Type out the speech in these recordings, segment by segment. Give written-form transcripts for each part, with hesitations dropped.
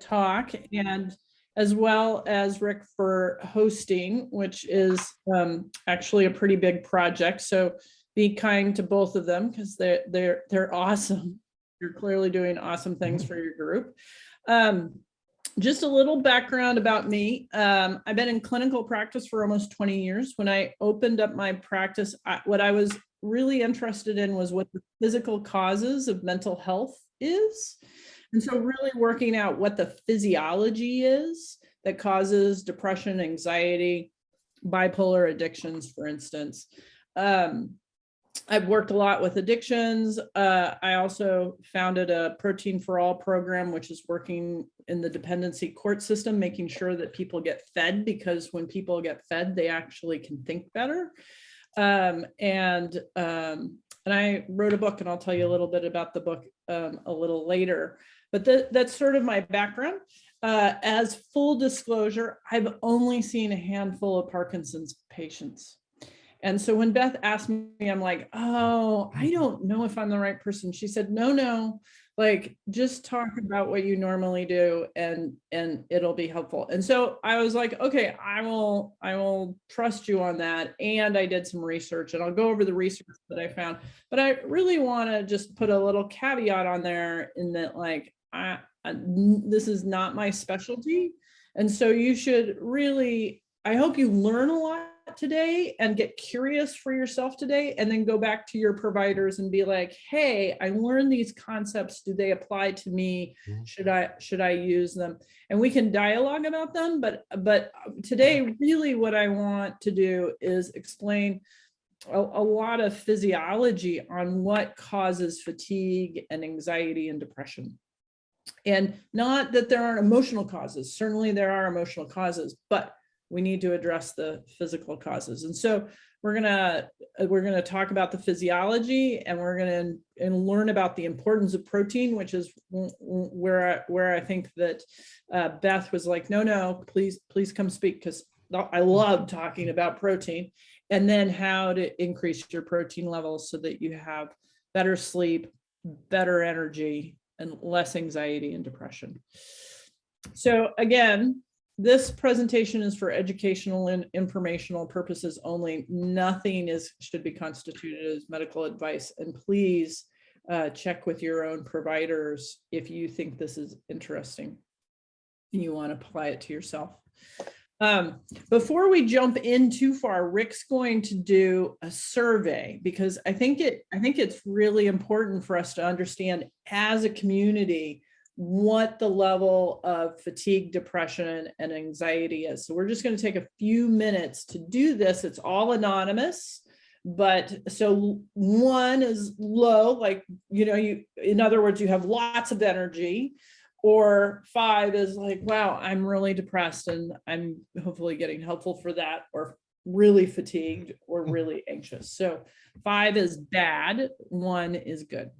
talk, and as well as Rick for hosting, which is actually a pretty big project. So be kind to both of them because they're awesome. You're clearly doing awesome things for your group. Just a little background about me. I've been in clinical practice for almost 20 years. When I opened up my practice, what I was really interested in was what the physical causes of mental health is. And so really working out what the physiology is that causes depression, anxiety, bipolar addictions, for instance. I've worked a lot with addictions. I also founded a Protein for All program, which is working in the dependency court system, making sure that people get fed, because when people get fed, they actually can think better. And I wrote a book, and I'll tell you a little bit about the book a little later. But that's sort of my background. As full disclosure, I've only seen a handful of Parkinson's patients. And so when Beth asked me, I'm like, oh, I don't know if I'm the right person. She said, no, like, just talk about what you normally do and it'll be helpful. And so I was like, okay, I will trust you on that. And I did some research, and I'll go over the research that I found, but I really want to just put a little caveat on there in that, like, this is not my specialty. And so you should really, I hope you learn a lot today and get curious for yourself today, and then go back to your providers and be like, hey, I learned these concepts. Do they apply to me? Should I use them? And we can dialogue about them. But today, really what I want to do is explain a lot of physiology on what causes fatigue and anxiety and depression. And not that there aren't emotional causes. Certainly there are emotional causes, but we need to address the physical causes. And so we're gonna talk about the physiology, and we're gonna learn about the importance of protein, which is where I think that Beth was like, no, please come speak, because I love talking about protein. And then how to increase your protein levels so that you have better sleep, better energy, and less anxiety and depression. So again, this presentation is for educational and informational purposes only. Nothing should be constituted as medical advice. And please check with your own providers if you think this is interesting and you want to apply it to yourself. Before we jump in too far, Rick's going to do a survey, because I think it's really important for us to understand as a community what the level of fatigue, depression, and anxiety is. So we're just going to take a few minutes to do this. It's all anonymous, but so 1 is low, like, in other words, you have lots of energy, or 5 is like, wow, I'm really depressed and I'm hopefully getting helpful for that, or really fatigued or really anxious. So 5 is bad, 1 is good.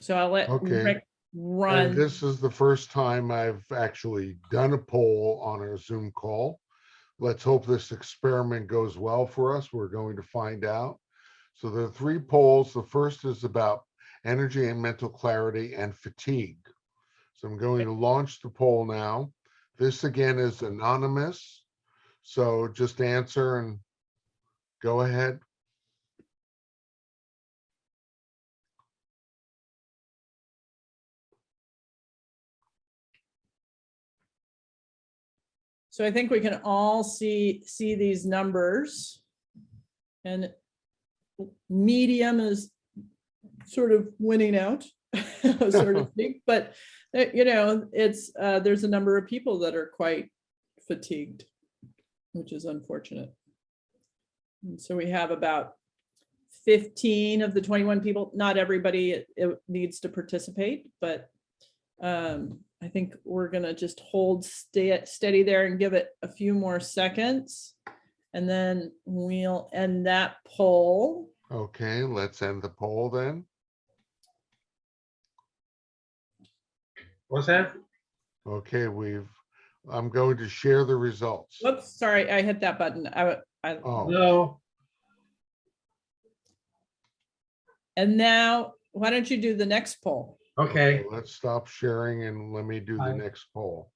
So I'll let Rick run. And this is the first time I've actually done a poll on a Zoom call. Let's hope this experiment goes well for us. We're going to find out. So there are 3 polls. The first is about energy and mental clarity and fatigue. So I'm going to launch the poll now. This again is anonymous. So just answer and go ahead. So I think we can all see these numbers, and medium is sort of winning out, so to speak. But it's there's a number of people that are quite fatigued, which is unfortunate. And so we have about 15 of the 21 people. Not everybody it needs to participate, but I think we're going to just hold steady there and give it a few more seconds, and then we'll end that poll. Okay, let's end the poll then. What's that? Okay, I'm going to share the results. Whoops, sorry, I hit that button. Oh. No. And now, why don't you do the next poll? Okay. Let's stop sharing and let me do the next poll.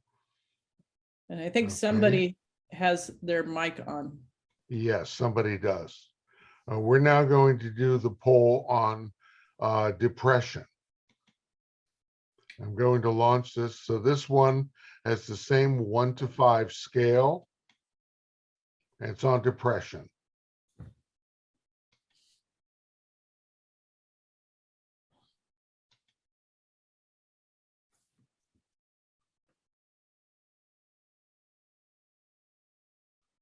And I think Okay. somebody has their mic on. Yes, somebody does. We're now going to do the poll on depression. I'm going to launch this. So this one has the same 1 to 5 scale. And it's on depression.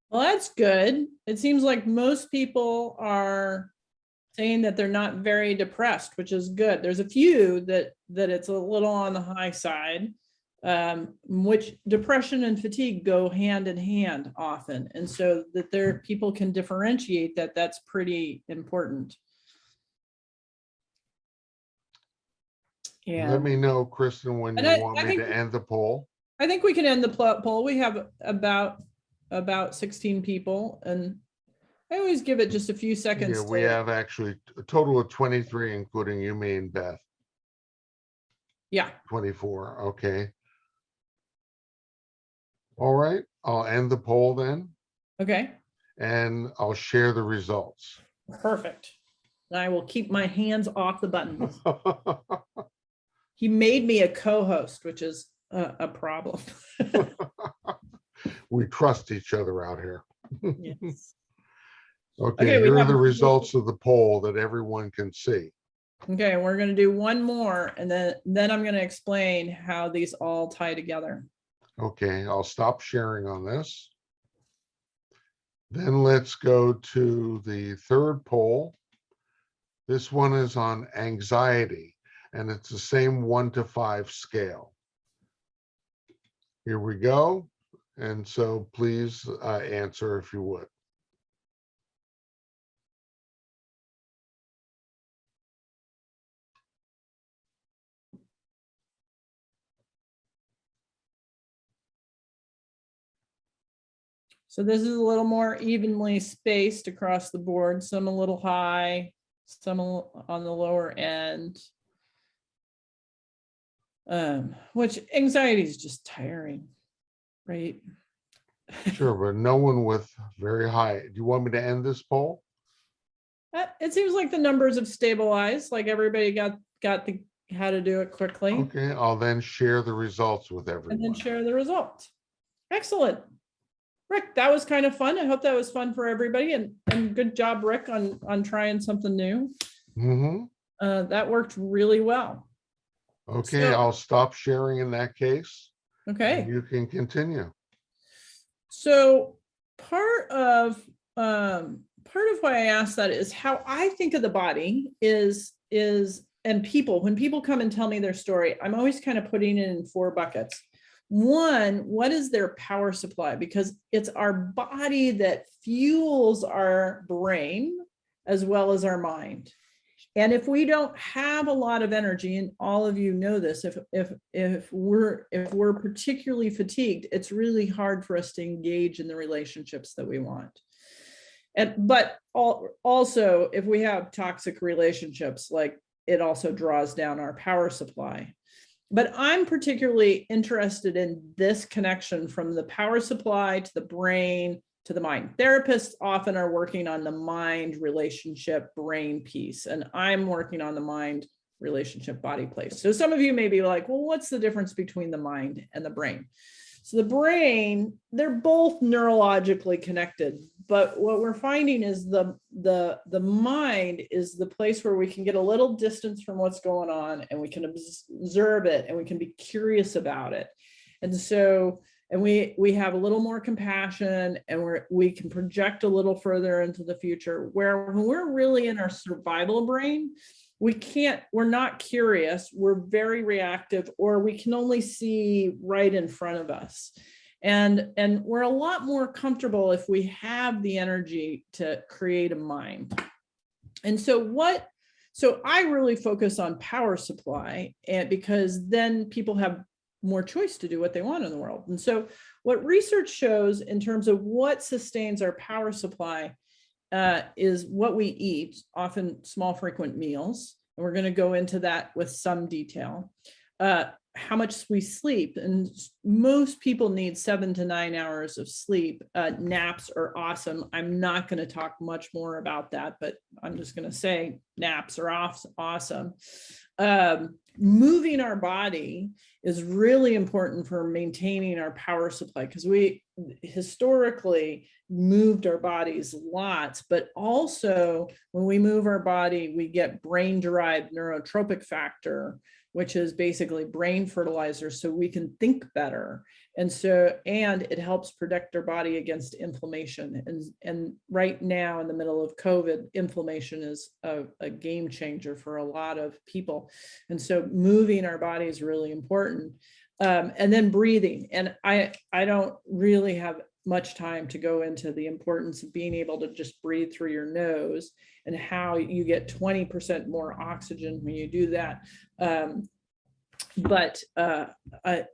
Well, that's good. It seems like most people are saying that they're not very depressed, which is good. There's a few that it's a little on the high side, which depression and fatigue go hand in hand often. And so that people can differentiate that, that's pretty important. Let And me know, Kristen, when you want me to end the poll. I think we can end the poll. We have about 16 people, and I always give it just a few seconds. Yeah, we have actually a total of 23, including you, me, and Beth. Yeah. 24. Okay. All right. I'll end the poll then. Okay. And I'll share the results. Perfect. And I will keep my hands off the buttons. He made me a co-host, which is a problem. We trust each other out here. Yes. Okay, Okay, here are the results of the poll that everyone can see. Okay, we're going to do one more, and then I'm going to explain how these all tie together. Okay, I'll stop sharing on this. Then let's go to the third poll. This one is on anxiety, and it's the same 1 to 5 scale. Here we go. And so please answer if you would. So this is a little more evenly spaced across the board, some a little high, some on the lower end. Which anxiety is just tiring, right? Sure, but no one with very high. Do you want me to end this poll? It seems like the numbers have stabilized, like everybody got how to do it quickly. Okay, I'll then share the results with everyone. And then share the results. Excellent. Rick, that was kind of fun. I hope that was fun for everybody, and good job, Rick, on trying something new. That worked really well. Okay, I'll stop sharing in that case. Okay. You can continue. So part of why I asked that is how I think of the body is and people, when people come and tell me their story, I'm always kind of putting it in 4 buckets. One, what is their power supply? Because it's our body that fuels our brain as well as our mind. And if we don't have a lot of energy, and all of you know this, if we're particularly fatigued, it's really hard for us to engage in the relationships that we want. But also, if we have toxic relationships, like, it also draws down our power supply. But I'm particularly interested in this connection from the power supply to the brain to the mind. Therapists often are working on the mind relationship brain piece, and I'm working on the mind relationship body place. So some of you may be like, well, what's the difference between the mind and the brain? So the brain, they're both neurologically connected, but what we're finding is the mind is the place where we can get a little distance from what's going on, and we can observe it, and we can be curious about it. And so, and we have a little more compassion, and we can project a little further into the future, where when we're really in our survival brain, we're not curious, we're very reactive, or we can only see right in front of us. And we're a lot more comfortable if we have the energy to create a mind. And so I really focus on power supply, and because then people have more choice to do what they want in the world. And so what research shows in terms of what sustains our power supply is what we eat, often small frequent meals. And we're going to go into that with some detail. how much we sleep, and most people need 7 to 9 hours of sleep. Naps are awesome. I'm not going to talk much more about that, but I'm just going to say naps are awesome. Moving our body is really important for maintaining our power supply, because we historically moved our bodies lots, but also when we move our body, we get brain-derived neurotropic factor, which is basically brain fertilizer, so we can think better. And it helps protect our body against inflammation. And right now in the middle of COVID, inflammation is a game changer for a lot of people. And so moving our body is really important. And then breathing. And I don't really have much time to go into the importance of being able to just breathe through your nose and how you get 20% more oxygen when you do that. But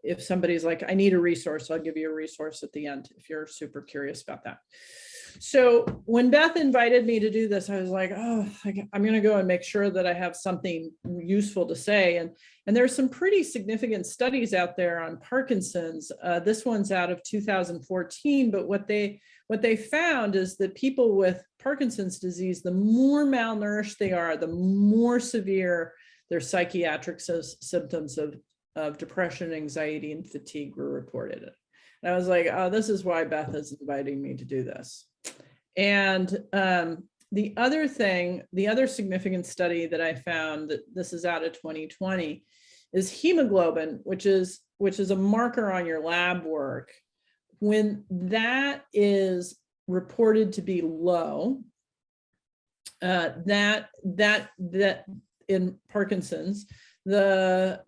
if somebody's like, I need a resource, I'll give you a resource at the end if you're super curious about that. So when Beth invited me to do this, I was like, oh, I'm going to go and make sure that I have something useful to say. And there's some pretty significant studies out there on Parkinson's. This one's out of 2014, but what they found is that people with Parkinson's disease, the more malnourished they are, the more severe their psychiatric symptoms of depression, anxiety, and fatigue were reported. And I was like, oh, this is why Beth is inviting me to do this. And the other significant study that I found, that this is out of 2020, is hemoglobin, which is a marker on your lab work. When that is reported to be low, that in Parkinson's, that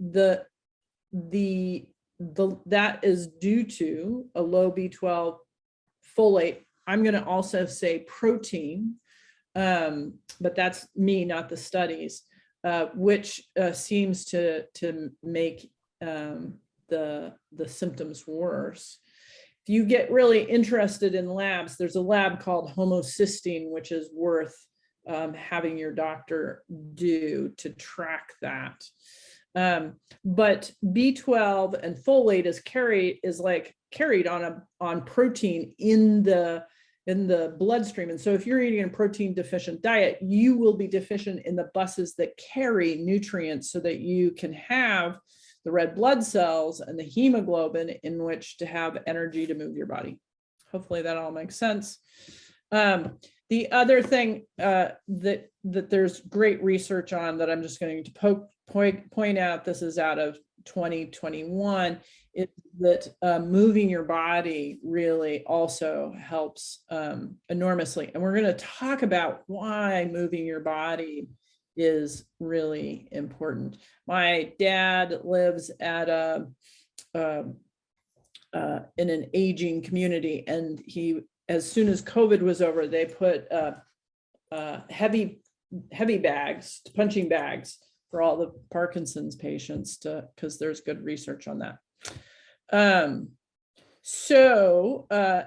is due to a low B12, folate. I'm going to also say protein, but that's me, not the studies, which seems to make the symptoms worse. If you get really interested in labs, there's a lab called Homocysteine, which is worth having your doctor do to track that. But B12 and folate is carried on protein in the bloodstream. And so if you're eating a protein deficient diet, you will be deficient in the buses that carry nutrients so that you can have the red blood cells and the hemoglobin in which to have energy to move your body. Hopefully that all makes sense. The other thing that there's great research on that I'm just going to point out, this is out of 2021, is that moving your body really also helps enormously. And we're going to talk about why moving your body is really important. My dad lives at in an aging community, and as soon as COVID was over, they put heavy bags, punching bags for all the Parkinson's patients because there's good research on that. And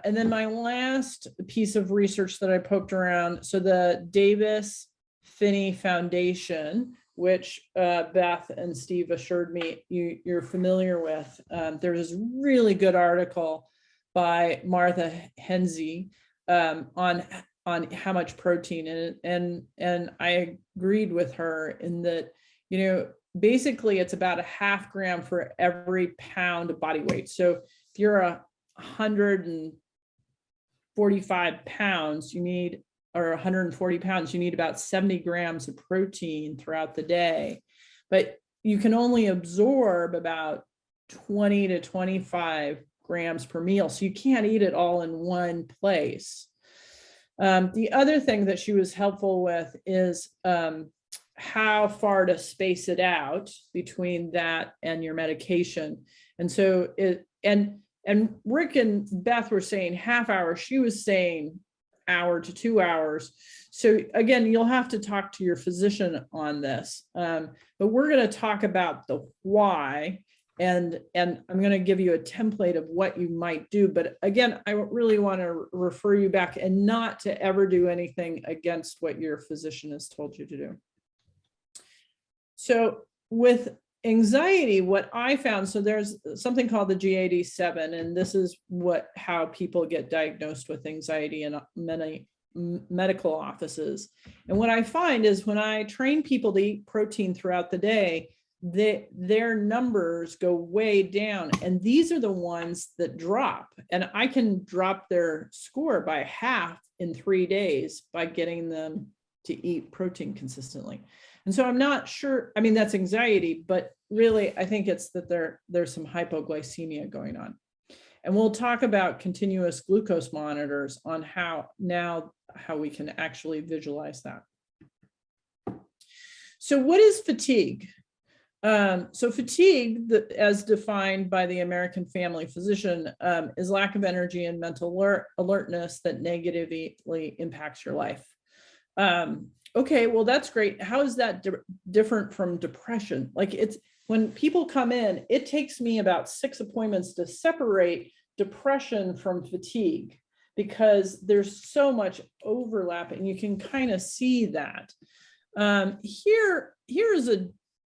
then my last piece of research that I poked around, so the Davis Phinney Foundation, which Beth and Steve assured me you're familiar with. There's a really good article by Martha Henze on how much protein, and I agreed with her in that, basically it's about a 0.5 gram for every pound of body weight. So if you're 145 pounds, or 140 pounds, you need about 70 grams of protein throughout the day, but you can only absorb about 20 to 25 grams per meal. So you can't eat it all in one place. The other thing that she was helpful with is how far to space it out between that and your medication. And so and Rick and Beth were saying half hour, she was saying hour to 2 hours. So again, you'll have to talk to your physician on this, but we're going to talk about the why, and I'm going to give you a template of what you might do. But again, I really want to refer you back and not to ever do anything against what your physician has told you to do. So with anxiety, what I found, so there's something called the GAD-7, and this is how people get diagnosed with anxiety in many medical offices. And what I find is when I train people to eat protein throughout the day, their numbers go way down. And these are the ones that drop. And I can drop their score by half in 3 days by getting them to eat protein consistently. And so I'm not sure, I mean, that's anxiety, but really I think it's that there's some hypoglycemia going on. And we'll talk about continuous glucose monitors on how we can actually visualize that. So what is fatigue? So fatigue, as defined by the American Family Physician, is lack of energy and mental alertness that negatively impacts your life. Okay, well, that's great. How is that different from depression? Like, it's when people come in, it takes me about 6 appointments to separate depression from fatigue, because there's so much overlap and you can kind of see that.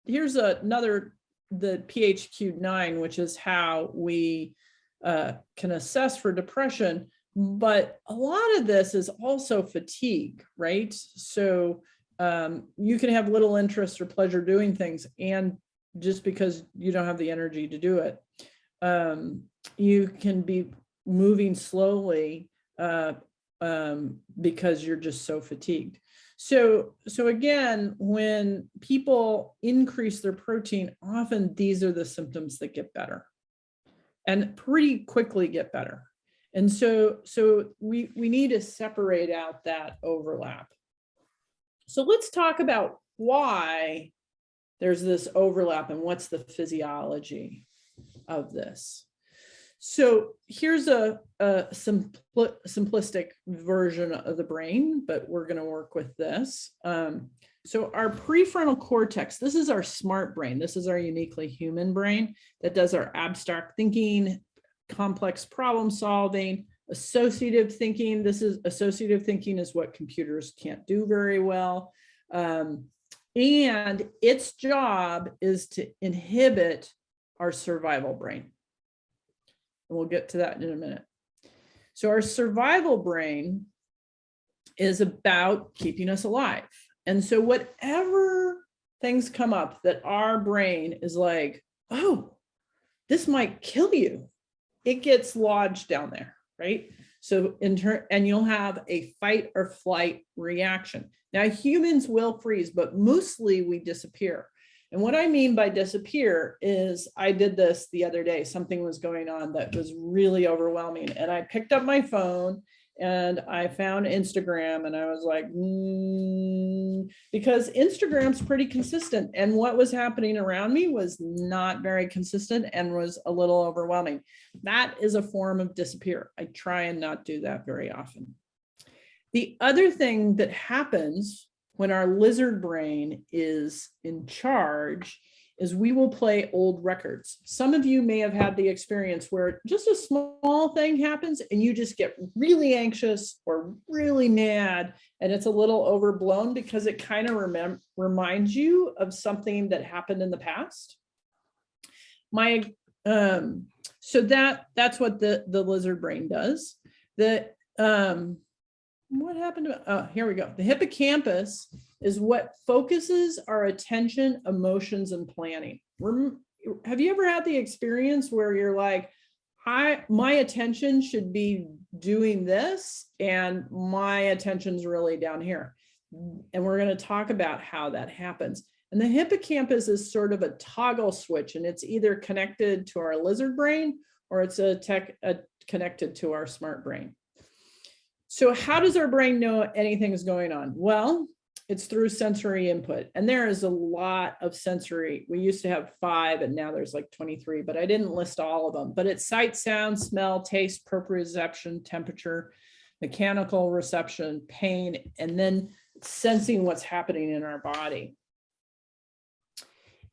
Here's another, the PHQ-9, which is how we can assess for depression. But a lot of this is also fatigue, right? So you can have little interest or pleasure doing things, and just because you don't have the energy to do it, you can be moving slowly because you're just so fatigued. So again, when people increase their protein, often these are the symptoms that get better, and pretty quickly get better. And so we need to separate out that overlap. So let's talk about why there's this overlap and what's the physiology of this. So here's a simplistic version of the brain, but we're going to work with this. So our prefrontal cortex, this is our smart brain. This is our uniquely human brain that does our abstract thinking, complex problem solving, associative thinking. Associative thinking is what computers can't do very well. And its job is to inhibit our survival brain. And we'll get to that in a minute. So our survival brain is about keeping us alive. And so whatever things come up that our brain is like, oh, this might kill you, it gets lodged down there, right? So and you'll have a fight or flight reaction. Now humans will freeze, but mostly we disappear. And what I mean by disappear is, I did this the other day. Something was going on that was really overwhelming. And I picked up my phone and I found Instagram, and I was like, because Instagram's pretty consistent. And what was happening around me was not very consistent and was a little overwhelming. That is a form of disappear. I try and not do that very often. The other thing that happens when our lizard brain is in charge is we will play old records. Some of you may have had the experience where just a small thing happens and you just get really anxious or really mad, and it's a little overblown because it kind of reminds you of something that happened in the past. So that's what the lizard brain does. What happened to, oh, here we go. The hippocampus is what focuses our attention, emotions, and planning. Have you ever had the experience where you're like, my attention should be doing this, and my attention's really down here? And we're going to talk about how that happens. And the hippocampus is sort of a toggle switch, and it's either connected to our lizard brain or it's connected to our smart brain. So how does our brain know anything is going on? Well, it's through sensory input. And there is a lot of sensory. We used to have 5, and now there's like 23, but I didn't list all of them. But it's sight, sound, smell, taste, proprioception, temperature, mechanical reception, pain, and then sensing what's happening in our body.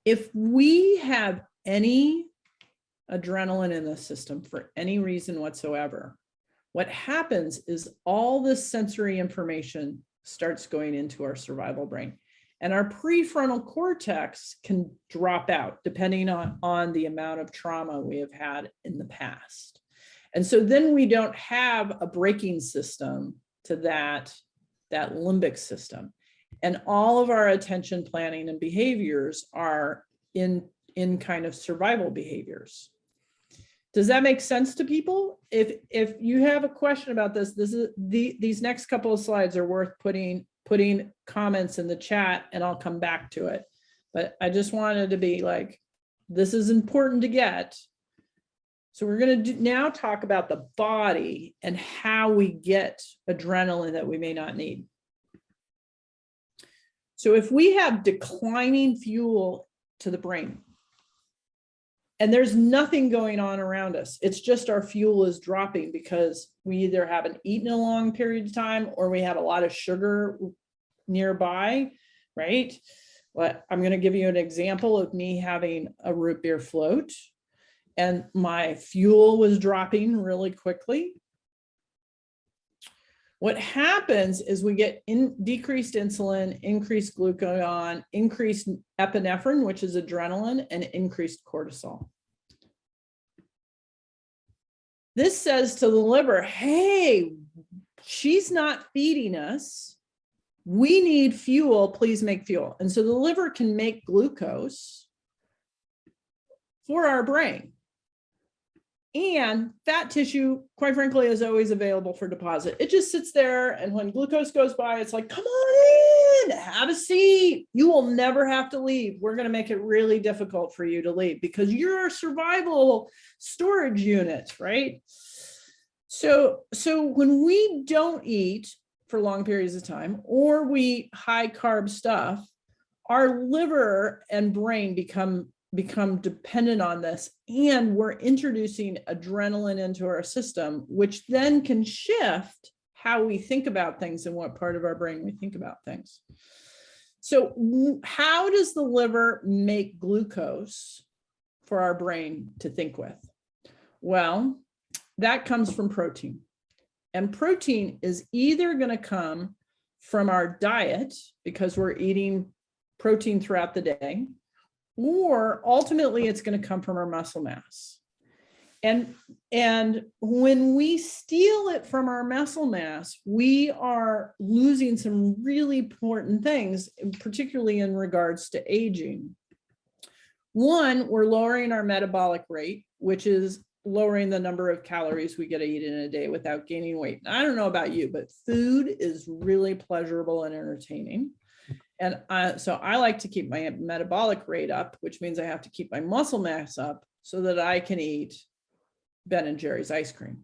If we have any adrenaline in the system for any reason whatsoever, what happens is all this sensory information starts going into our survival brain. And our prefrontal cortex can drop out depending on the amount of trauma we have had in the past. And so then we don't have a braking system to that limbic system. And all of our attention planning and behaviors are in kind of survival behaviors. Does that make sense to people? If you have a question about this, these next couple of slides are worth putting comments in the chat, and I'll come back to it. But I just wanted to be like, this is important to get. So we're going to now talk about the body and how we get adrenaline that we may not need. So if we have declining fuel to the brain, and there's nothing going on around us, it's just our fuel is dropping because we either haven't eaten a long period of time or we had a lot of sugar nearby, right? Well, I'm going to give you an example of me having a root beer float, and my fuel was dropping really quickly. What happens is we get decreased insulin, increased glucagon, increased epinephrine, which is adrenaline, and increased cortisol. This says to the liver, hey, she's not feeding us. We need fuel, please make fuel. And so the liver can make glucose for our brain. And fat tissue, quite frankly, is always available for deposit. It just sits there, and when glucose goes by, it's like, come on in, have a seat. You will never have to leave. We're going to make it really difficult for you to leave because you're a survival storage unit, right? So when we don't eat for long periods of time, or we eat high carb stuff, our liver and brain become dependent on this, and we're introducing adrenaline into our system, which then can shift how we think about things and what part of our brain we think about things. So how does the liver make glucose for our brain to think with? Well, that comes from protein. And protein is either going to come from our diet because we're eating protein throughout the day, or ultimately it's going to come from our muscle mass. And when we steal it from our muscle mass, we are losing some really important things, particularly in regards to aging. One, we're lowering our metabolic rate, which is lowering the number of calories we get to eat in a day without gaining weight. I don't know about you, but food is really pleasurable and entertaining. And so I like to keep my metabolic rate up, which means I have to keep my muscle mass up so that I can eat Ben & Jerry's ice cream.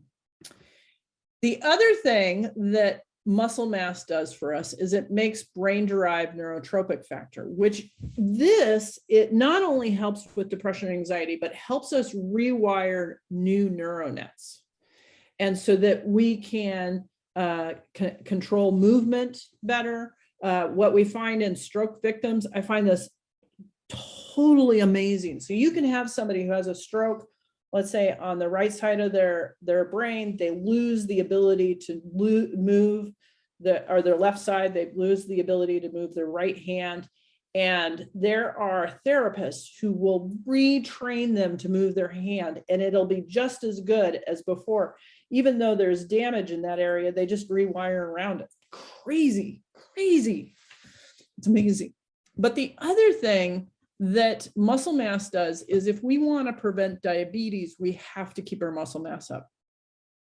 The other thing that muscle mass does for us is it makes brain-derived neurotrophic factor, which it not only helps with depression and anxiety, but helps us rewire new neural nets. And so that we can control movement better. What we find in stroke victims, I find this totally amazing. So you can have somebody who has a stroke, let's say on the right side of their brain, they lose the ability to move or their left side, they lose the ability to move their right hand. And there are therapists who will retrain them to move their hand, and it'll be just as good as before. Even though there's damage in that area, they just rewire around it. Crazy. It's amazing. But the other thing that muscle mass does is if we want to prevent diabetes, we have to keep our muscle mass up.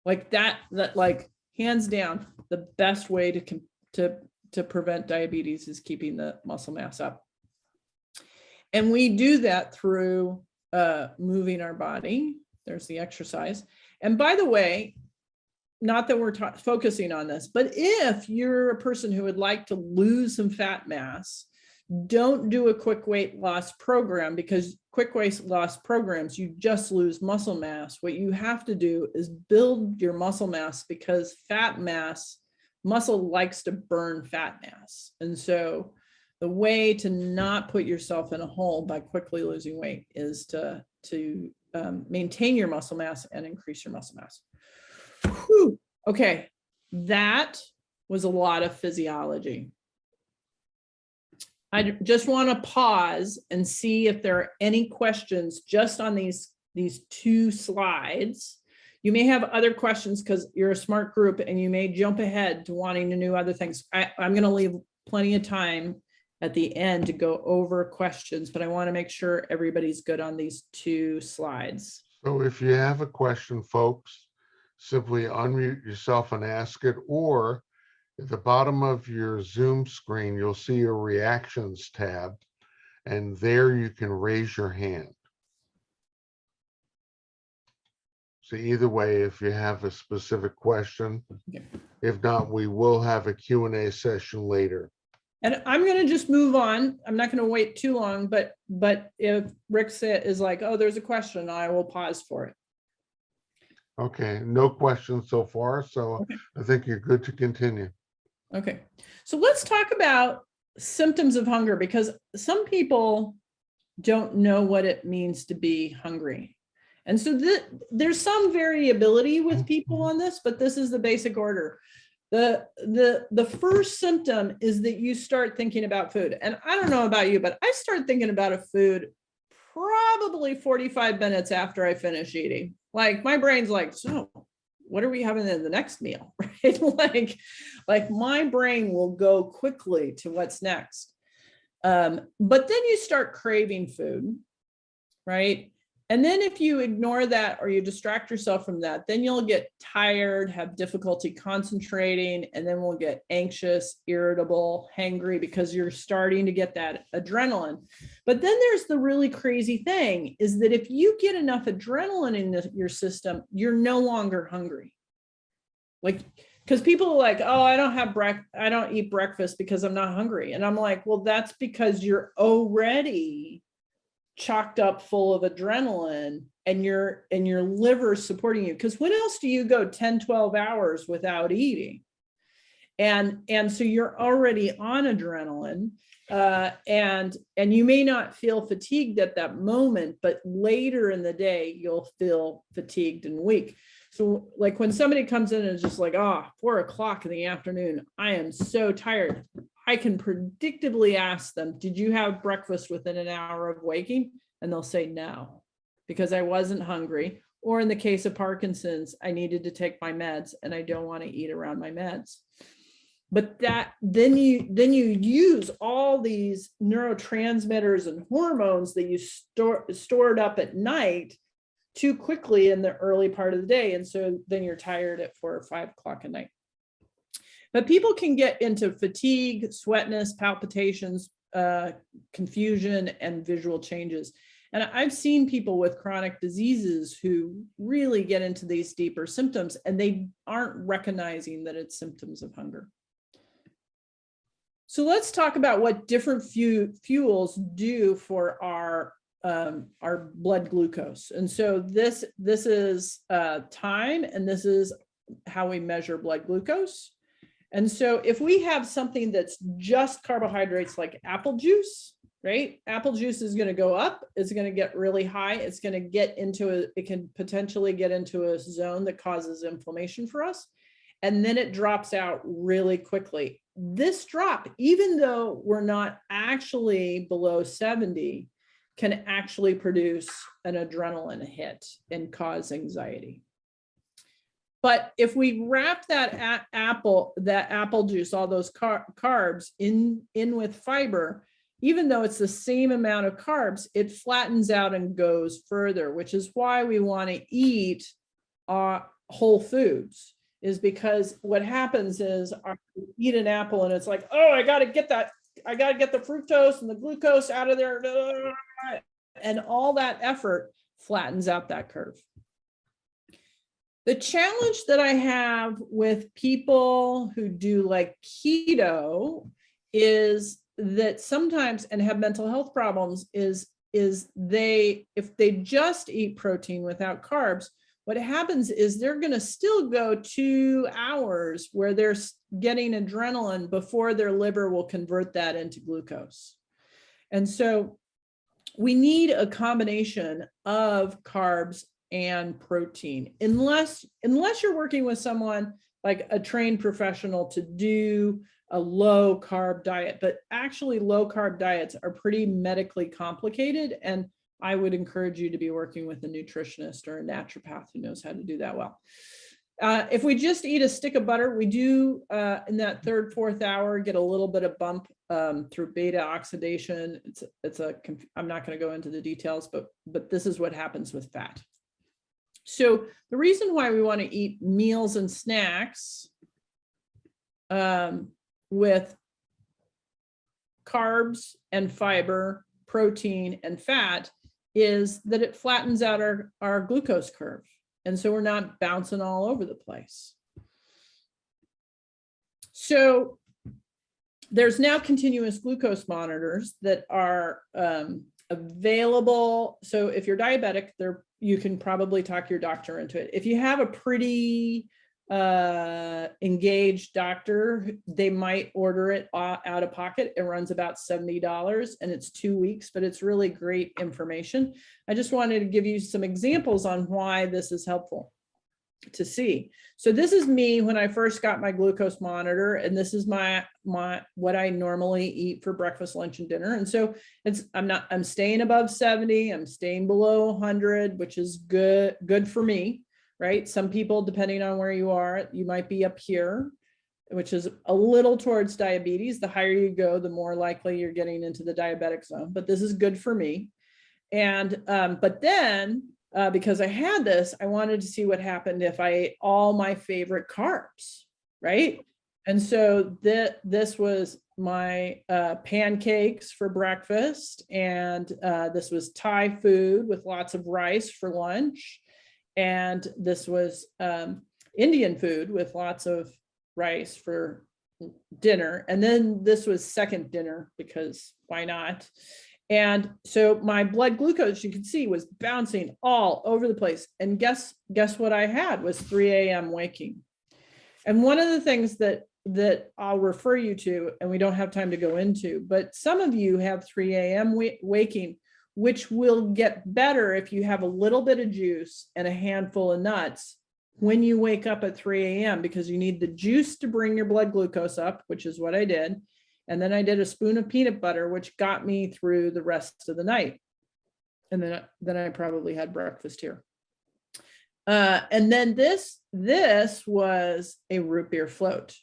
Like that like hands down, the best way to prevent diabetes is keeping the muscle mass up. And we do that through moving our body. There's the exercise. And by the way, not that we're focusing on this, but if you're a person who would like to lose some fat mass, don't do a quick weight loss program, because quick weight loss programs, you just lose muscle mass. What you have to do is build your muscle mass, because muscle likes to burn fat mass. And so the way to not put yourself in a hole by quickly losing weight is to maintain your muscle mass and increase your muscle mass. Whew. Okay, that was a lot of physiology. I just want to pause and see if there are any questions just on these 2 slides. You may have other questions because you're a smart group and you may jump ahead to wanting to know other things. I'm going to leave plenty of time at the end to go over questions, but I want to make sure everybody's good on these 2 slides. So if you have a question, folks, simply unmute yourself and ask it, or at the bottom of your Zoom screen, you'll see a reactions tab, and there you can raise your hand. So either way, if you have a specific question, Okay. If not, we will have a Q&A session later. And I'm going to just move on. I'm not going to wait too long, but if Rick is like, oh, there's a question, I will pause for it. Okay, no questions so far, so Okay. I think you're good to continue. Okay, so let's talk about symptoms of hunger, because some people don't know what it means to be hungry. And so there's some variability with people on this, but this is the basic order. The first symptom is that you start thinking about food. And I don't know about you, but I start thinking about a food probably 45 minutes after I finish eating. Like my brain's like, so what are we having in the next meal? Right? Like my brain will go quickly to what's next. But then you start craving food, right? And then if you ignore that or you distract yourself from that, then you'll get tired, have difficulty concentrating, and then we'll get anxious, irritable, hangry, because you're starting to get that adrenaline. But then there's the really crazy thing is that if you get enough adrenaline in your system, you're no longer hungry. Like, because people are like, oh, I don't eat breakfast because I'm not hungry. And I'm like, well, that's because you're already chocked up full of adrenaline and your liver supporting you. Because when else do you go 10, 12 hours without eating? And so you're already on adrenaline, and you may not feel fatigued at that moment, but later in the day, you'll feel fatigued and weak. So like when somebody comes in and is just like, 4 o'clock in the afternoon, I am so tired. I can predictably ask them, did you have breakfast within an hour of waking? And they'll say no, because I wasn't hungry. Or in the case of Parkinson's, I needed to take my meds and I don't want to eat around my meds. But then you use all these neurotransmitters and hormones that you stored up at night too quickly in the early part of the day. And so then you're tired at 4 or 5 o'clock at night. But people can get into fatigue, sweatness, palpitations, confusion, and visual changes. And I've seen people with chronic diseases who really get into these deeper symptoms and they aren't recognizing that it's symptoms of hunger. So let's talk about what different fuels do for our blood glucose. And so this is time, and this is how we measure blood glucose. And so if we have something that's just carbohydrates like apple juice, right? Apple juice is going to go up. It's going to get really high. It's going to get into it can potentially get into a zone that causes inflammation for us. And then it drops out really quickly. This drop, even though we're not actually below 70, can actually produce an adrenaline hit and cause anxiety. But if we wrap that apple juice, all those carbs in with fiber, even though it's the same amount of carbs, it flattens out and goes further, which is why we want to eat whole foods, is because what happens is we eat an apple and it's like, oh, I got to get the fructose and the glucose out of there. And all that effort flattens out that curve. The challenge that I have with people who do like keto is that sometimes, and have mental health problems, is if they just eat protein without carbs, what happens is they're going to still go 2 hours where they're getting adrenaline before their liver will convert that into glucose. And so we need a combination of carbs and protein, unless you're working with someone like a trained professional to do a low carb diet, but actually low carb diets are pretty medically complicated. And I would encourage you to be working with a nutritionist or a naturopath who knows how to do that well. If we just eat a stick of butter, we do in that third, fourth hour, get a little bit of bump through beta oxidation. I'm not going to go into the details, but this is what happens with fat. So the reason why we want to eat meals and snacks with carbs and fiber, protein and fat is that it flattens out our glucose curve. And so we're not bouncing all over the place. So there's now continuous glucose monitors that are available. So if you're diabetic, you can probably talk your doctor into it. If you have a pretty engaged doctor, they might order it out of pocket. It runs about $70 and it's 2 weeks, but it's really great information. I just wanted to give you some examples on why this is helpful to see. So this is me when I first got my glucose monitor, and this is my what I normally eat for breakfast, lunch, and dinner. And so I'm staying above 70, I'm staying below 100, which is good for me. Right? Some people, depending on where you are, you might be up here, which is a little towards diabetes. The higher you go, the more likely you're getting into the diabetic zone, but this is good for me. And, but then because I had this, I wanted to see what happened if I ate all my favorite carbs, right? And so this was my pancakes for breakfast, and this was Thai food with lots of rice for lunch. And this was Indian food with lots of rice for dinner. And then this was second dinner, because why not? And so my blood glucose, you can see, was bouncing all over the place. And guess what I had was 3 a.m. waking. And one of the things that I'll refer you to, and we don't have time to go into, but some of you have 3 a.m. waking, which will get better if you have a little bit of juice and a handful of nuts when you wake up at 3 a.m. because you need the juice to bring your blood glucose up, which is what I did. And then I did a spoon of peanut butter, which got me through the rest of the night. And then I probably had breakfast here. And then this was a root beer float.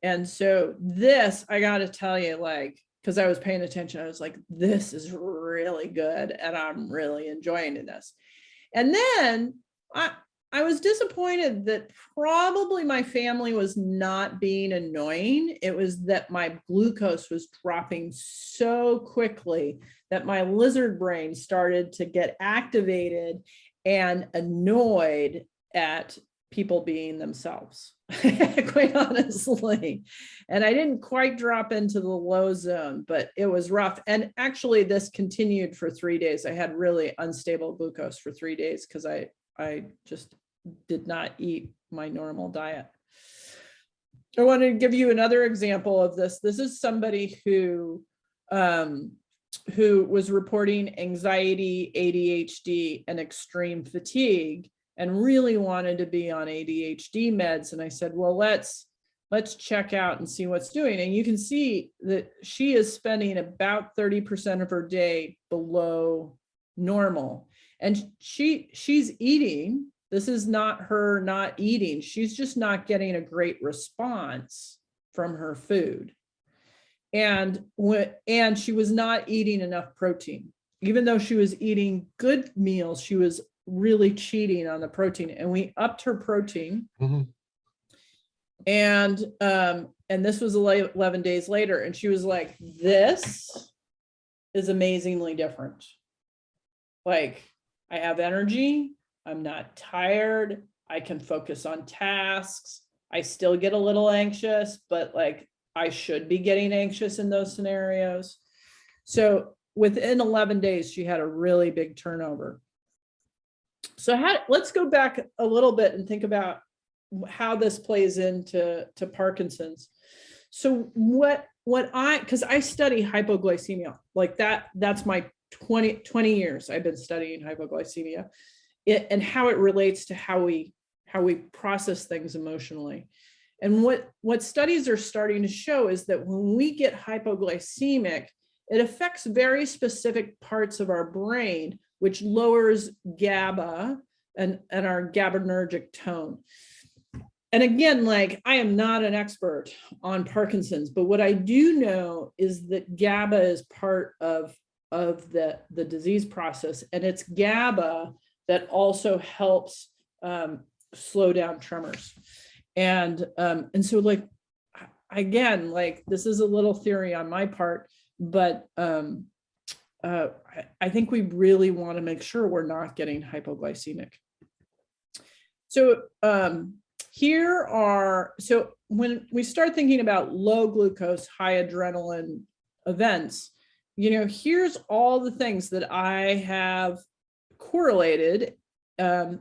And so this, I got to tell you, like, because I was paying attention, I was like, this is really good. And I'm really enjoying this. And then I was disappointed that probably my family was not being annoying. It was that my glucose was dropping so quickly that my lizard brain started to get activated and annoyed at people being themselves, quite honestly. And I didn't quite drop into the low zone, but it was rough. And actually this continued for 3 days. I had really unstable glucose for 3 days because I just did not eat my normal diet. I want to give you another example of this. This is somebody who was reporting anxiety, ADHD, and extreme fatigue, and really wanted to be on ADHD meds. And I said, well, let's check out and see what's doing. And you can see that she is spending about 30% of her day below normal. And she's eating. This is not her not eating. She's just not getting a great response from her food. And she was not eating enough protein. Even though she was eating good meals, she was really cheating on the protein. And we upped her protein. Mm-hmm. And this was 11 days later. And she was like, this is amazingly different. Like, I have energy. I'm not tired. I can focus on tasks. I still get a little anxious, but like I should be getting anxious in those scenarios. So within 11 days, she had a really big turnover. So let's go back a little bit and think about how this plays into Parkinson's. So because I study hypoglycemia, like that's my 20 years I've been studying hypoglycemia. And how it relates to how we process things emotionally. And what studies are starting to show is that when we get hypoglycemic, it affects very specific parts of our brain, which lowers GABA and our GABAergic tone. And again, like, I am not an expert on Parkinson's, but what I do know is that GABA is part of the disease process, and it's GABA that also helps slow down tremors. And so, like, again, like, this is a little theory on my part, but I think we really want to make sure we're not getting hypoglycemic. So so when we start thinking about low glucose, high adrenaline events, here's all the things that I have correlated, and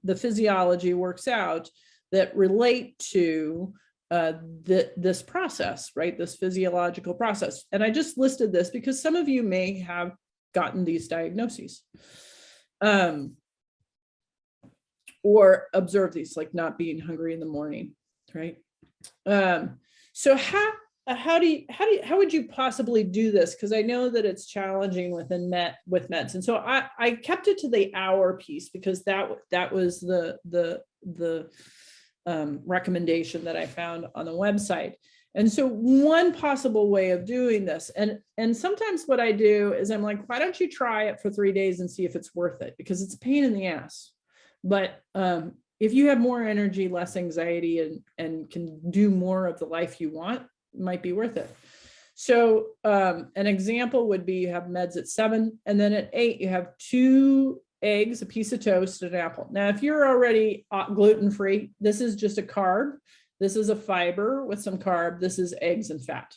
the physiology works out that relate to this process, right? This physiological process. And I just listed this because some of you may have gotten these diagnoses. Or observe these, like not being hungry in the morning, right? So how would you possibly do this? Because I know that it's challenging with meds, and so I kept it to the hour piece because that was the recommendation that I found on the website. And so one possible way of doing this, and sometimes what I do is I'm like, why don't you try it for 3 days and see if it's worth it? Because it's a pain in the ass. But if you have more energy, less anxiety, and can do more of the life you want, it might be worth it. So an example would be you have meds at 7, and then at 8, you have 2 eggs, a piece of toast, and an apple. Now, if you're already gluten-free, this is just a carb. This is a fiber with some carb. This is eggs and fat.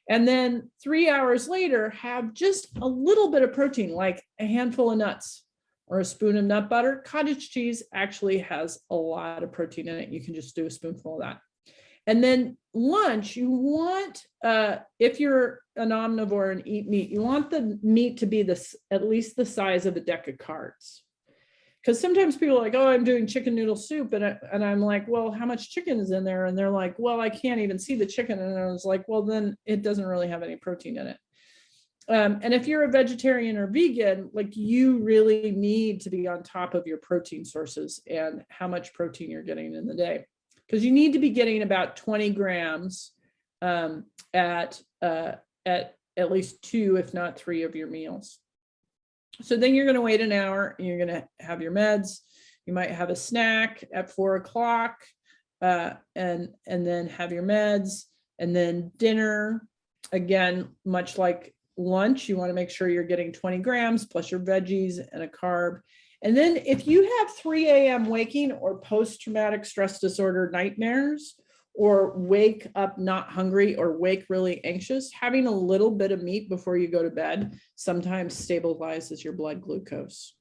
And then 3 hours later, have just a little bit of protein, like a handful of nuts or a spoon of nut butter. Cottage cheese actually has a lot of protein in it. You can just do a spoonful of that. And then lunch, you want, if you're an omnivore and eat meat, you want the meat to be at least the size of a deck of cards. Because sometimes people are like, oh, I'm doing chicken noodle soup. And I'm like, well, how much chicken is in there? And they're like, well, I can't even see the chicken. And I was like, well, then it doesn't really have any protein in it. And if you're a vegetarian or vegan, like, you really need to be on top of your protein sources and how much protein you're getting in the day. Because you need to be getting about 20 grams at least 2, if not 3 of your meals. So then you're going to wait an hour and you're going to have your meds. You might have a snack at 4 o'clock and then have your meds, and then dinner. Again, much like lunch, you want to make sure you're getting 20 grams plus your veggies and a carb. And then if you have 3 a.m. waking or post-traumatic stress disorder nightmares, or wake up not hungry or wake really anxious, having a little bit of meat before you go to bed sometimes stabilizes your blood glucose.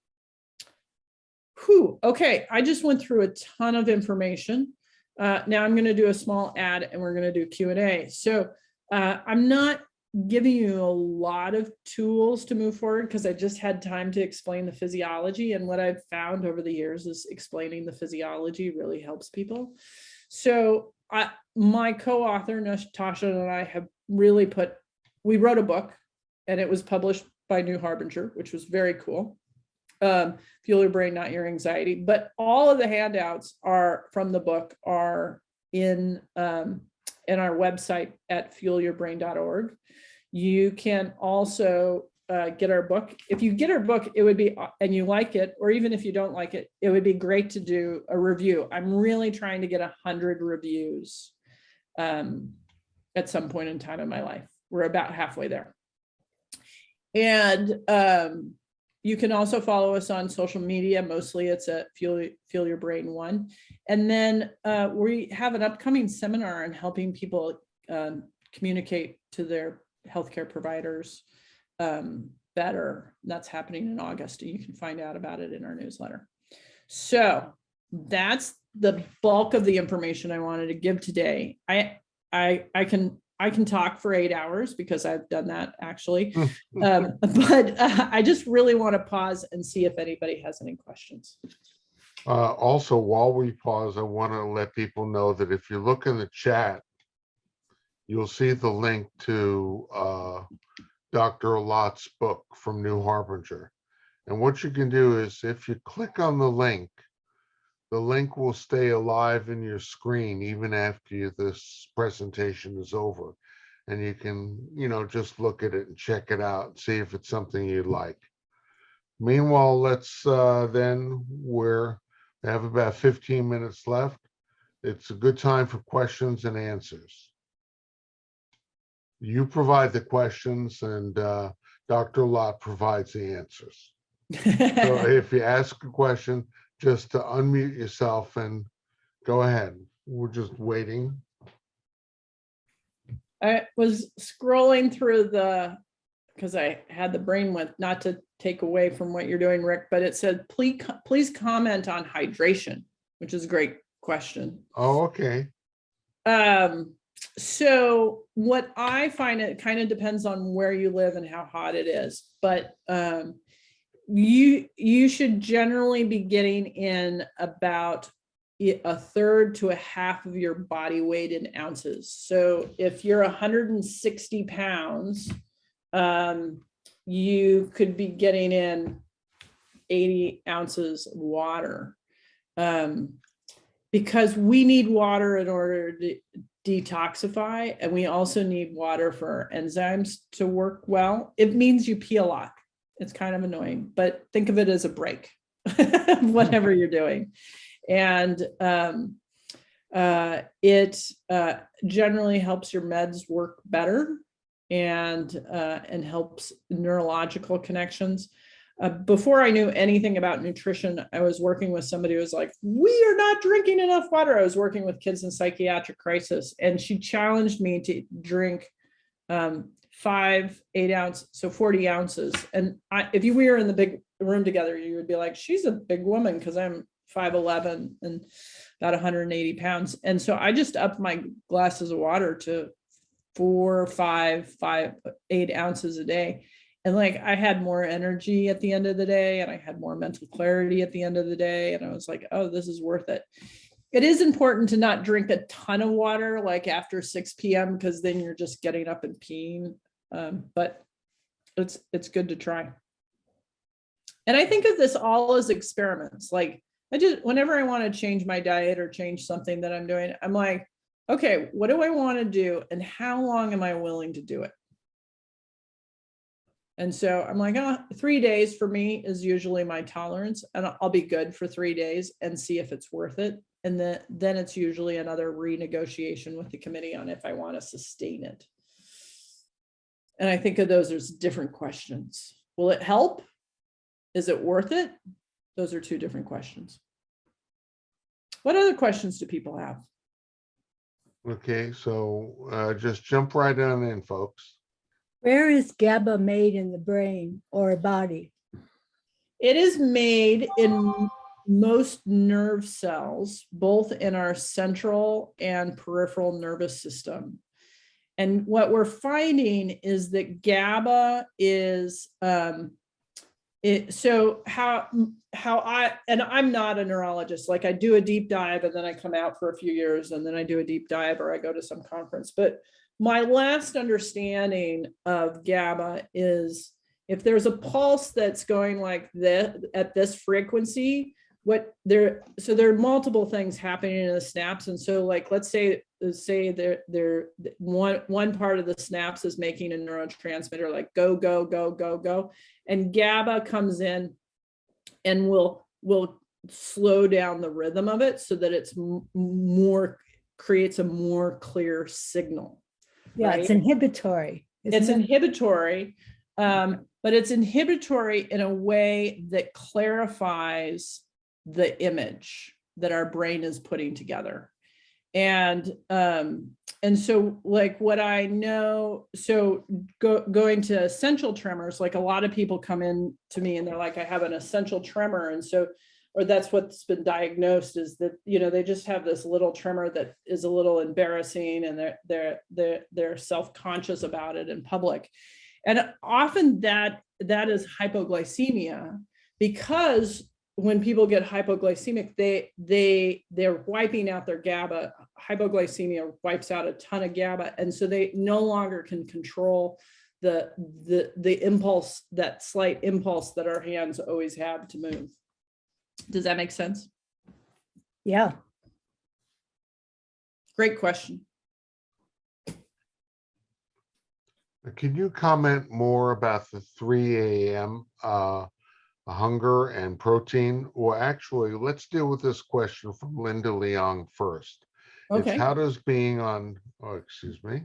Whew, okay, I just went through a ton of information. Now I'm going to do a small ad and we're going to do Q&A. So I'm not giving you a lot of tools to move forward because I just had time to explain the physiology. And what I've found over the years is explaining the physiology really helps people. So my co-author, Natasha, and I have really we wrote a book and it was published by New Harbinger, which was very cool. Fuel Your Brain, Not Your Anxiety. But all of the handouts from the book are in our website at fuelyourbrain.org. You can also get our book. If you get our book, it would be, and you like it, or even if you don't like it, it would be great to do a review. I'm really trying to get 100 reviews at some point in time in my life. We're about halfway there. And you can also follow us on social media. Mostly it's at Fuel Your Brain 1. And then we have an upcoming seminar on helping people communicate to their healthcare providers better. That's happening in August, and you can find out about it in our newsletter. So that's the bulk of the information I wanted to give today. I can talk for 8 hours because I've done that actually, but I just really want to pause and see if anybody has any questions. Also, while we pause, I want to let people know that if you look in the chat, you'll see the link to Dr. Allott's book from New Harbinger. And what you can do is if you click on the link will stay alive in your screen even after this presentation is over. And you can, just look at it and check it out and see if it's something you like. Meanwhile, let's we have about 15 minutes left. It's a good time for questions and answers. You provide the questions and Dr. Allott provides the answers. So if you ask a question, just to unmute yourself and go ahead. We're just waiting. I was scrolling through because I had the brain with, not to take away from what you're doing, Rick, but it said, please comment on hydration, which is a great question. Oh, okay. So what I find, it kind of depends on where you live and how hot it is, but you should generally be getting in about a third to a half of your body weight in ounces. So if you're 160 pounds, you could be getting in 80 ounces of water, because we need water in order to detoxify, and we also need water for our enzymes to work well. It means you pee a lot. It's kind of annoying, but think of it as a break, whatever you're doing. And it generally helps your meds work better and helps neurological connections. Before I knew anything about nutrition, I was working with somebody who was like, we are not drinking enough water. I was working with kids in psychiatric crisis, and she challenged me to drink 5 8-ounce, so 40 ounces. And if we were in the big room together, you would be like, she's a big woman, because I'm 5'11" and about 180 pounds. And so I just upped my glasses of water to 4, 5, 8 ounces a day. And like, I had more energy at the end of the day, and I had more mental clarity at the end of the day. And I was like, oh, this is worth it. It is important to not drink a ton of water, like after 6 p.m., because then you're just getting up and peeing. But it's good to try. And I think of this all as experiments. Like, whenever I want to change my diet or change something that I'm doing, I'm like, okay, what do I want to do? And how long am I willing to do it? And so I'm like, 3 days for me is usually my tolerance, and I'll be good for 3 days and see if it's worth it. And then it's usually another renegotiation with the committee on if I want to sustain it. And I think of those as different questions. Will it help? Is it worth it? Those are 2 different questions. What other questions do people have? Okay, so just jump right on in, folks. Where is GABA made in the brain or body? It is made in most nerve cells, both in our central and peripheral nervous system. And what we're finding is that GABA is, so how I'm not a neurologist, like I do a deep dive and then I come out for a few years and then I do a deep dive or I go to some conference. But my last understanding of GABA is if there's a pulse that's going like this at this frequency, there are multiple things happening in the synapse. And so like, let's say one part of the synapse is making a neurotransmitter like go, go, go, go, go. And GABA comes in and will slow down the rhythm of it so that it's creates a more clear signal. Yeah, right? It's inhibitory. It's inhibitory, but it's inhibitory in a way that clarifies the image that our brain is putting together. And so like what I know, so going to essential tremors, like a lot of people come in to me and they're like, I have an essential tremor. And so, or that's what's been diagnosed, is that, they just have this little tremor that is a little embarrassing and they're self-conscious about it in public. And often that is hypoglycemia, because when people get hypoglycemic, they're wiping out their GABA. Hypoglycemia wipes out a ton of GABA, and so they no longer can control the impulse, that slight impulse that our hands always have to move. Does that make sense? Yeah. Great question. Can you comment more about the 3 a.m. Hunger and protein? Well, actually, let's deal with this question from Linda Leong first. It's Okay. how does being on, oh, excuse me.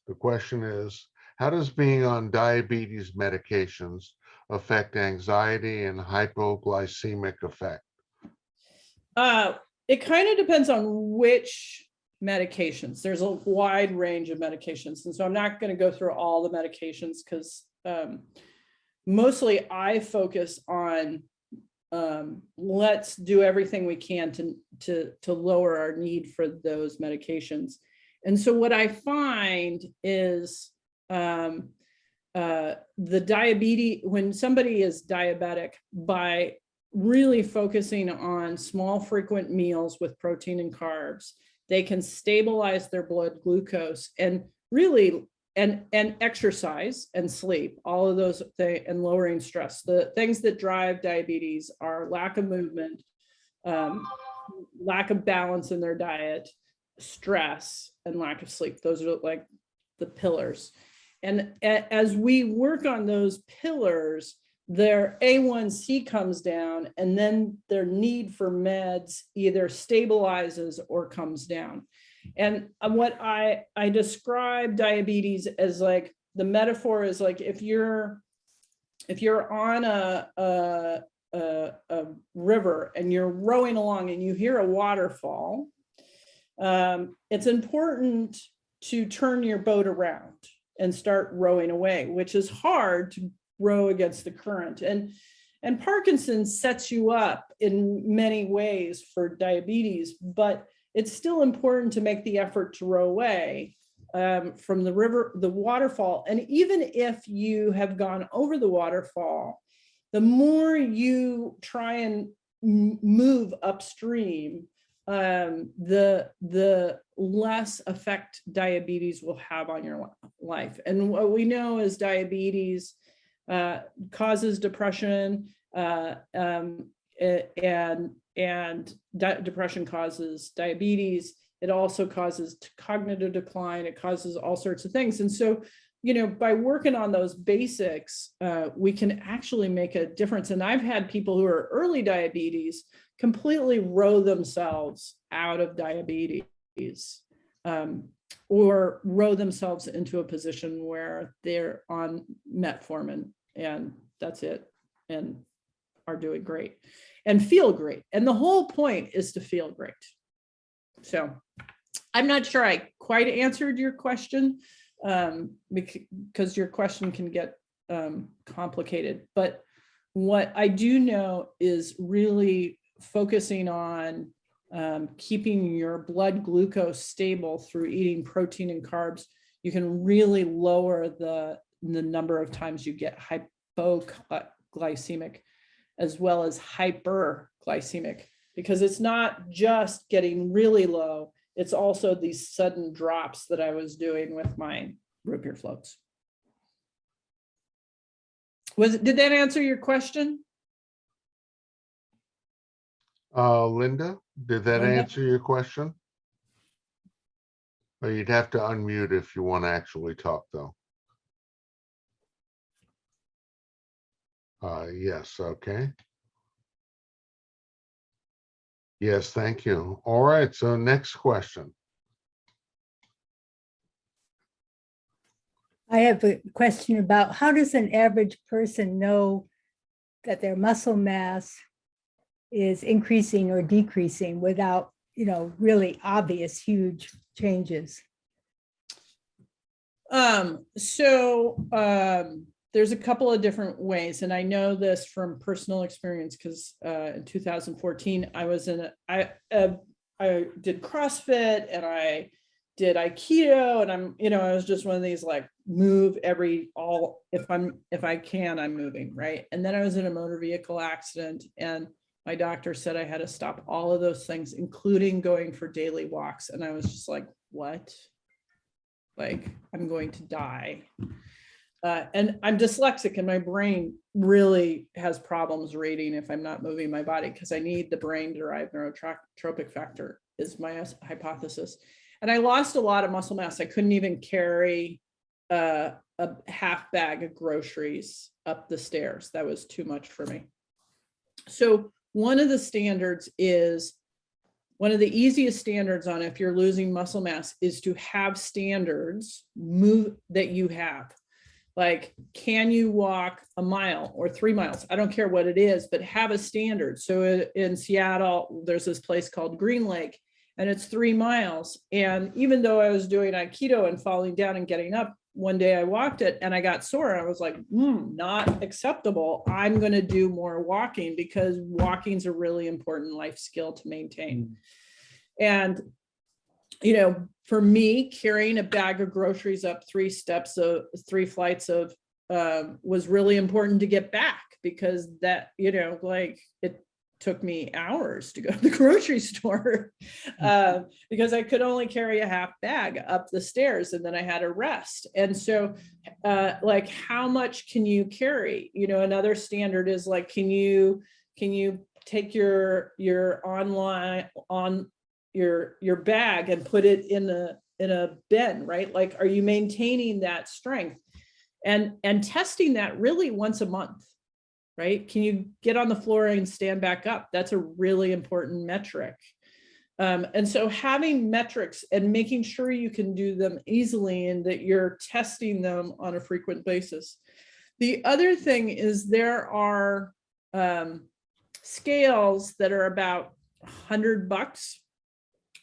The question is, how does being on diabetes medications affect anxiety and hypoglycemic effect? It kind of depends on which medications. There's a wide range of medications. And so I'm not going to go through all the medications because mostly I focus on let's do everything we can to lower our need for those medications. And so what I find is the diabetes, when somebody is diabetic, by really focusing on small frequent meals with protein and carbs, they can stabilize their blood glucose and really and exercise and sleep, all of those things, and lowering stress. The things that drive diabetes are lack of movement, lack of balance in their diet, stress, and lack of sleep. Those are like the pillars. And as we work on those pillars, their A1C comes down, and then their need for meds either stabilizes or comes down. And what I describe diabetes as, like, the metaphor is like if you're on a river and you're rowing along and you hear a waterfall, it's important to turn your boat around and start rowing away, which is hard to row against the current. And Parkinson's sets you up in many ways for diabetes, but it's still important to make the effort to row away from the river, the waterfall. And even if you have gone over the waterfall, the more you try and move upstream, the less effect diabetes will have on your life. And what we know is diabetes causes depression, depression causes diabetes. It also causes cognitive decline. It causes all sorts of things. And so, by working on those basics, we can actually make a difference. And I've had people who are early diabetes completely row themselves out of diabetes, or row themselves into a position where they're on metformin and that's it, and are doing great and feel great. And the whole point is to feel great. So I'm not sure I quite answered your question, because your question can get complicated. But what I do know is really focusing on keeping your blood glucose stable through eating protein and carbs. You can really lower the number of times you get hypoglycemic as well as hyperglycemic, because it's not just getting really low, it's also these sudden drops that I was doing with my root beer floats. Did that answer your question? Linda, did that Linda? answer your question? Or you'd have to unmute if you want to actually talk, though. Yes, okay. Yes, thank you. All right, so next question. I have a question about how does an average person know that their muscle mass is increasing or decreasing without, really obvious huge changes? There's a couple of different ways, and I know this from personal experience because in 2014 I was I did CrossFit, and I did Aikido, and I was just one of these like move if I can, I'm moving, right? And then I was in a motor vehicle accident, and my doctor said I had to stop all of those things, including going for daily walks. And I was just like, what? Like, I'm going to die. And I'm dyslexic, and my brain really has problems reading if I'm not moving my body, because I need the brain-derived neurotropic factor, is my hypothesis. And I lost a lot of muscle mass. I couldn't even carry a half bag of groceries up the stairs. That was too much for me. So one of the easiest standards on if you're losing muscle mass is to have standards that you have. Like, can you walk a mile or 3 miles? I don't care what it is, but have a standard. So in Seattle, there's this place called Green Lake, and it's 3 miles. And even though I was doing Aikido and falling down and getting up, one day I walked it and I got sore. And I was like, not acceptable. I'm going to do more walking, because walking is a really important life skill to maintain. And, for me, carrying a bag of groceries up 3 flights of was really important to get back, because that, like, it took me hours to go to the grocery store because I could only carry a half bag up the stairs, and then I had to rest. And so like, how much can you carry? Another standard is like, can you take your bag and put it in a bin, right? Like, are you maintaining that strength? And testing that really once a month, right? Can you get on the floor and stand back up? That's a really important metric. And so having metrics and making sure you can do them easily and that you're testing them on a frequent basis. The other thing is there are scales that are about $100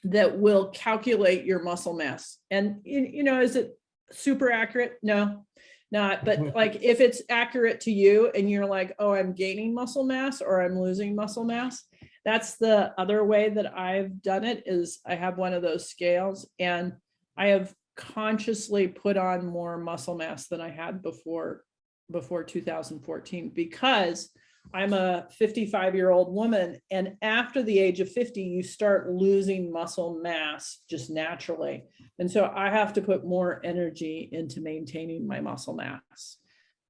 that will calculate your muscle mass. And, is it super accurate? No, not. But like, if it's accurate to you and you're like, oh, I'm gaining muscle mass or I'm losing muscle mass, that's the other way that I've done it, is I have one of those scales, and I have consciously put on more muscle mass than I had before 2014, because I'm a 55-year-old woman, and after the age of 50, you start losing muscle mass just naturally. And so I have to put more energy into maintaining my muscle mass.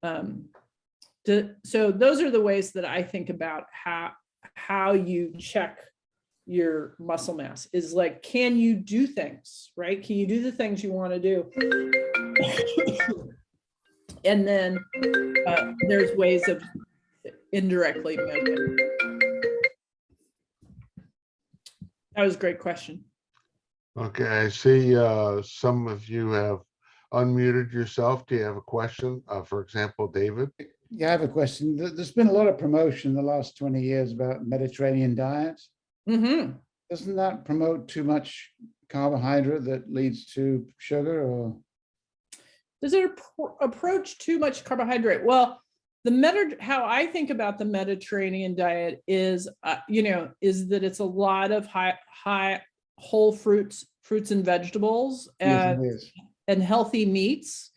So those are the ways that I think about how you check your muscle mass, is like, can you do things, right? Can you do the things you want to do? And then there's ways of indirectly measuring. That was a great question. Okay, I see some of you have unmuted yourself. Do you have a question? For example, David? Yeah, I have a question. There's been a lot of promotion in the last 20 years about Mediterranean diet. Mm-hmm. Doesn't that promote too much carbohydrate that leads to sugar, or? Does it approach too much carbohydrate? Well, how I think about the Mediterranean diet is, is that it's a lot of high whole fruits and vegetables, and healthy meats.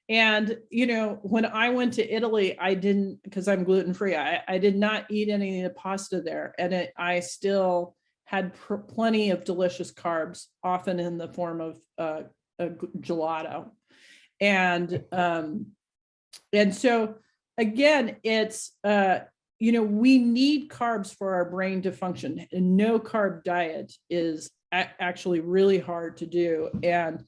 And, when I went to Italy, I didn't, because I'm gluten-free, I did not eat any of the pasta there. And I still had plenty of delicious carbs, often in the form of a gelato. And so, again, it's, we need carbs for our brain to function. And no carb diet is actually really hard to do and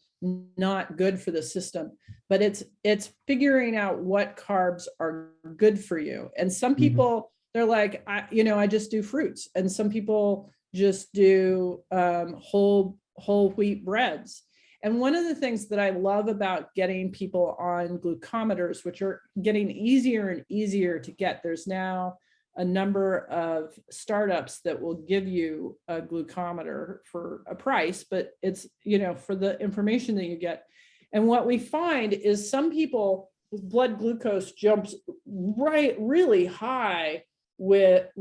not good for the system. But it's figuring out what carbs are good for you. And some people, they're like, I just do fruits. And some people just do whole wheat breads. And one of the things that I love about getting people on glucometers, which are getting easier and easier to get, there's now a number of startups that will give you a glucometer for a price, but it's, for the information that you get. And what we find is some people, blood glucose jumps really high with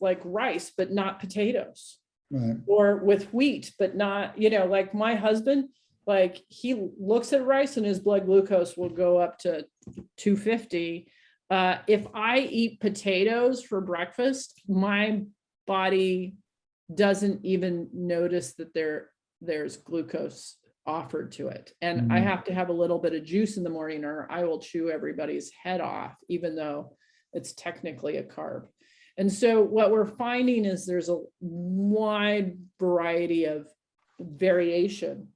like rice, but not potatoes. Right. Or with wheat, but not, like my husband, like he looks at rice and his blood glucose will go up to 250. If I eat potatoes for breakfast, my body doesn't even notice that there's glucose offered to it. And I have to have a little bit of juice in the morning or I will chew everybody's head off, even though it's technically a carb. And so what we're finding is there's a wide variety of variation.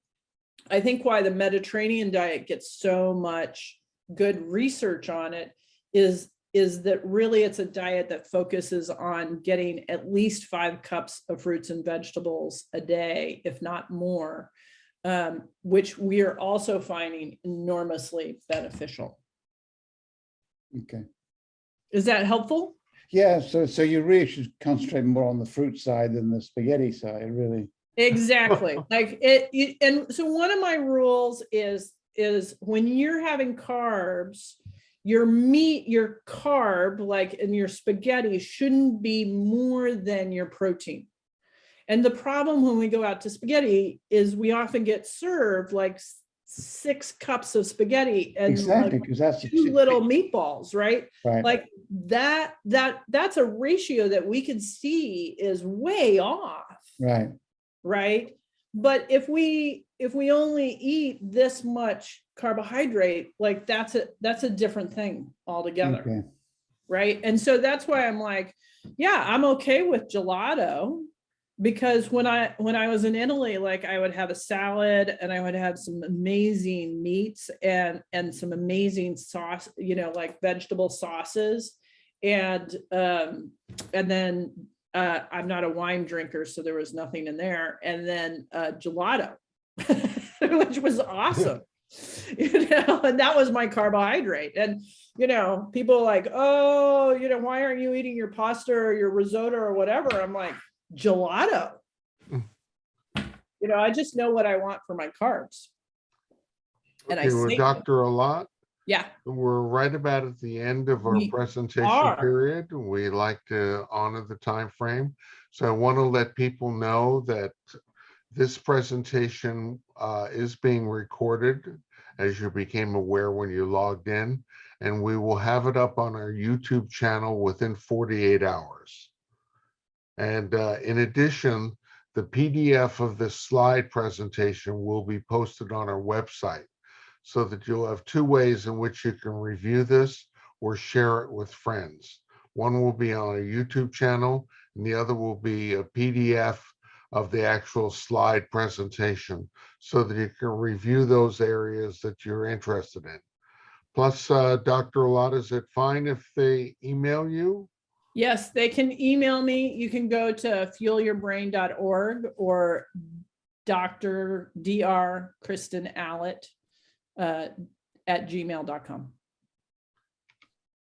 I think why the Mediterranean diet gets so much good research on it is that really it's a diet that focuses on getting at least 5 cups of fruits and vegetables a day, if not more, which we are also finding enormously beneficial. Okay. Is that helpful? Yeah, so you really should concentrate more on the fruit side than the spaghetti side, really. Exactly. Like it, and so one of my rules is when you're having carbs, your meat, your carb, like in your spaghetti, shouldn't be more than your protein. And the problem when we go out to spaghetti is we often get served like 6 cups of spaghetti and Exactly, like because that's 2 little meatballs, right? right. Like that's a ratio that we can see is way off. Right. Right. But if we only eat this much carbohydrate, like that's a different thing altogether. Okay. Right. And so that's why I'm like, yeah, I'm okay with gelato, because when I was in Italy, like I would have a salad and I would have some amazing meats and some amazing sauce, you know, like vegetable sauces. And then I'm not a wine drinker, so there was nothing in there. And then gelato, which was awesome, you know, and that was my carbohydrate. And, you know, people are like, oh, you know, why aren't you eating your pasta or your risotto or whatever? I'm like, gelato. You know, I just know what I want for my carbs. And I Okay, well, say, Dr. Allott, yeah, we're right about at the end of our We presentation are. period. We like to honor the time frame. So I want to let people know that this presentation is being recorded, as you became aware when you logged in, and we will have it up on our YouTube channel within 48 hours. And in addition, the PDF of this slide presentation will be posted on our website, so that you'll have 2 ways in which you can review this or share it with friends. One will be on a YouTube channel, and the other will be a PDF of the actual slide presentation, so that you can review those areas that you're interested in. Plus, Dr. Allott, is it fine if they email you? yes, they can email me. You can go to fuelyourbrain.org or DrKristenAllott at gmail.com.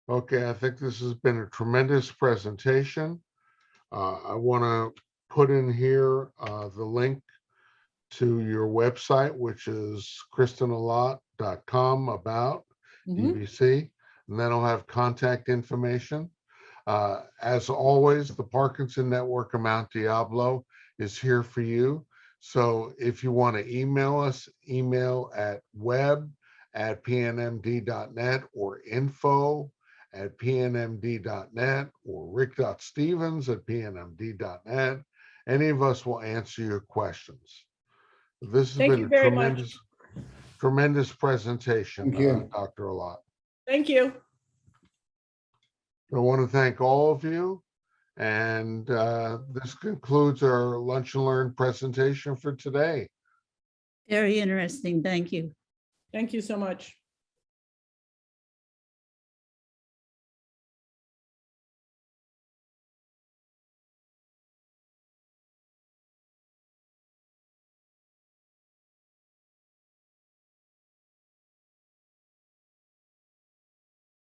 Okay, I think this has been a tremendous presentation. I want to put in here the link to your website, which is KristenAllott.com about DVC, and that'll have contact information. As always, the Parkinson Network of Mount Diablo is here for you. So if you want to email us, email at web@pnmd.net or info@pnmd.net or rick.stevens@pnmd.net. Any of us will answer your questions. This has Thank been you a very much. tremendous presentation, Thank you. Dr. Allott. Thank you. I want to thank all of you. And this concludes our Lunch and Learn presentation for today. Very interesting. Thank you. Thank you so much.